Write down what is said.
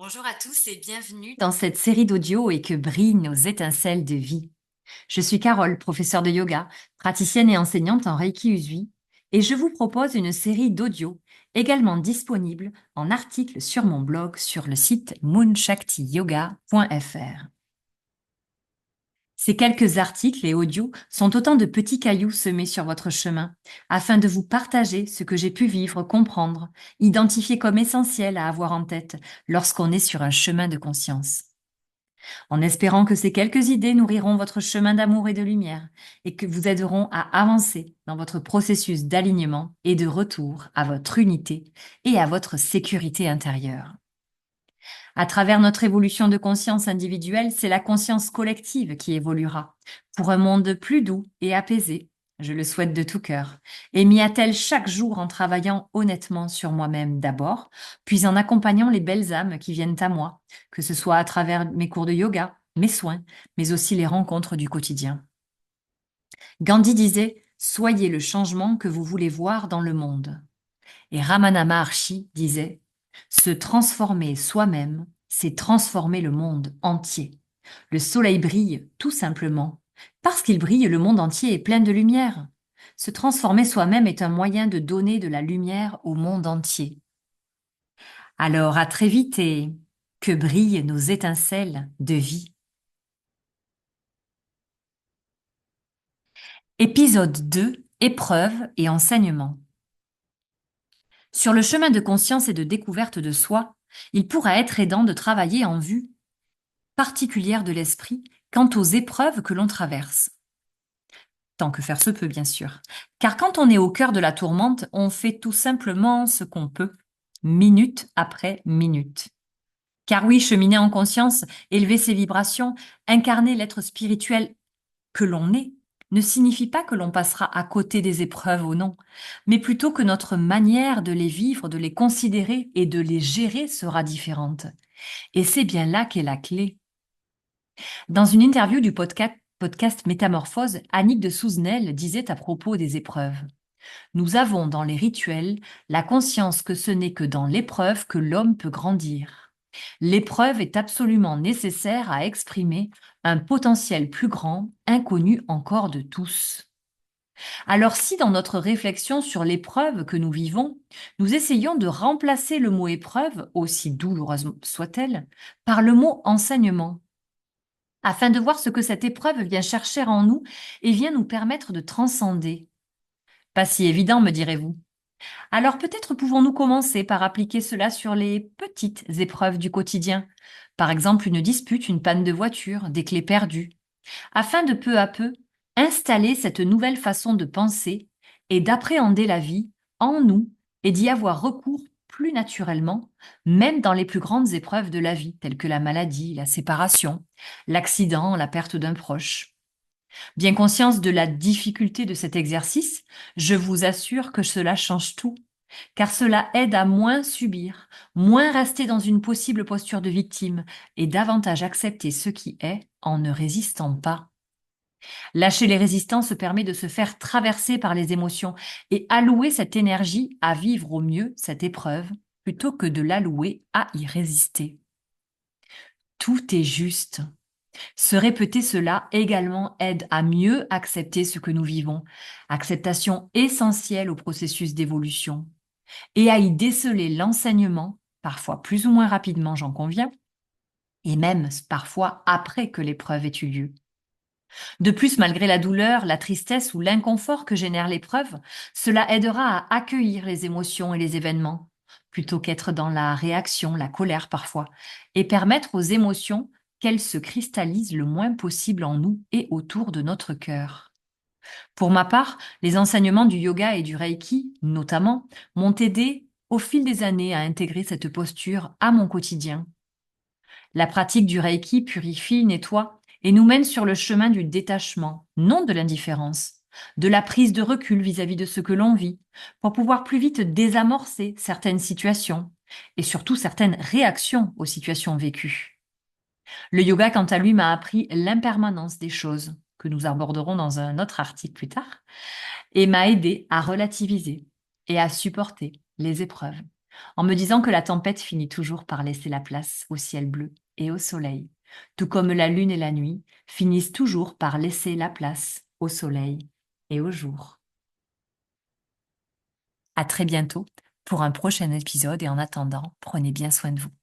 Bonjour à tous et bienvenue dans cette série d'audio et que brillent nos étincelles de vie. Je suis Carole, professeure de yoga, praticienne et enseignante en Reiki Usui, et je vous propose une série d'audios également disponible en article sur mon blog sur le site moonshaktiyoga.fr. Ces quelques articles et audios sont autant de petits cailloux semés sur votre chemin, afin de vous partager ce que j'ai pu vivre, comprendre, identifier comme essentiel à avoir en tête lorsqu'on est sur un chemin de conscience. En espérant que ces quelques idées nourriront votre chemin d'amour et de lumière et que vous aideront à avancer dans votre processus d'alignement et de retour à votre unité et à votre sécurité intérieure. À travers notre évolution de conscience individuelle, c'est la conscience collective qui évoluera pour un monde plus doux et apaisé. Je le souhaite de tout cœur et m'y attelle chaque jour en travaillant honnêtement sur moi-même d'abord, puis en accompagnant les belles âmes qui viennent à moi, que ce soit à travers mes cours de yoga, mes soins, mais aussi les rencontres du quotidien. Gandhi disait: Soyez le changement que vous voulez voir dans le monde. Et Ramana Maharshi disait: Se transformer soi-même, c'est transformer le monde entier. Le soleil brille tout simplement. Parce qu'il brille, le monde entier est plein de lumière. Se transformer soi-même est un moyen de donner de la lumière au monde entier. Alors à très vite et que brillent nos étincelles de vie. Épisode 2: Épreuve et enseignement. Sur le chemin de conscience et de découverte de soi, il pourra être aidant de travailler en vue particulière de l'esprit quant aux épreuves que l'on traverse. Tant que faire se peut, bien sûr. Car quand on est au cœur de la tourmente, on fait tout simplement ce qu'on peut, minute après minute. Car oui, cheminer en conscience, élever ses vibrations, incarner l'être spirituel que l'on est, ne signifie pas que l'on passera à côté des épreuves ou non, mais plutôt que notre manière de les vivre, de les considérer et de les gérer sera différente. Et c'est bien là qu'est la clé. Dans une interview du podcast Métamorphose, Annick de Souzenel disait à propos des épreuves: Nous avons dans les rituels la conscience que ce n'est que dans l'épreuve que l'homme peut grandir. L'épreuve est absolument nécessaire à exprimer un potentiel plus grand, inconnu encore de tous. Alors si dans notre réflexion sur l'épreuve que nous vivons, nous essayons de remplacer le mot épreuve, aussi douloureuse soit-elle, par le mot enseignement, afin de voir ce que cette épreuve vient chercher en nous et vient nous permettre de transcender. Pas si évident, me direz-vous. Alors peut-être pouvons-nous commencer par appliquer cela sur les petites épreuves du quotidien, par exemple une dispute, une panne de voiture, des clés perdues, afin de peu à peu installer cette nouvelle façon de penser et d'appréhender la vie en nous et d'y avoir recours plus naturellement, même dans les plus grandes épreuves de la vie, telles que la maladie, la séparation, l'accident, la perte d'un proche. Bien conscience de la difficulté de cet exercice, je vous assure que cela change tout, car cela aide à moins subir, moins rester dans une possible posture de victime et davantage accepter ce qui est en ne résistant pas. Lâcher les résistances permet de se faire traverser par les émotions et allouer cette énergie à vivre au mieux cette épreuve plutôt que de l'allouer à y résister. Tout est juste. Se répéter cela également aide à mieux accepter ce que nous vivons, acceptation essentielle au processus d'évolution, et à y déceler l'enseignement, parfois plus ou moins rapidement, j'en conviens, et même parfois après que l'épreuve ait eu lieu. De plus, malgré la douleur, la tristesse ou l'inconfort que génère l'épreuve, cela aidera à accueillir les émotions et les événements, plutôt qu'être dans la réaction, la colère parfois, et permettre aux émotions qu'elles se cristallisent le moins possible en nous et autour de notre cœur. Pour ma part, les enseignements du yoga et du reiki, notamment, m'ont aidé au fil des années à intégrer cette posture à mon quotidien. La pratique du Reiki purifie, nettoie et nous mène sur le chemin du détachement, non de l'indifférence, de la prise de recul vis-à-vis de ce que l'on vit, pour pouvoir plus vite désamorcer certaines situations et surtout certaines réactions aux situations vécues. Le yoga, quant à lui, m'a appris l'impermanence des choses, que nous aborderons dans un autre article plus tard, et m'a aidé à relativiser et à supporter les épreuves. en me disant que la tempête finit toujours par laisser la place au ciel bleu et au soleil, tout comme la lune et la nuit finissent toujours par laisser la place au soleil et au jour. À très bientôt pour un prochain épisode et en attendant, prenez bien soin de vous.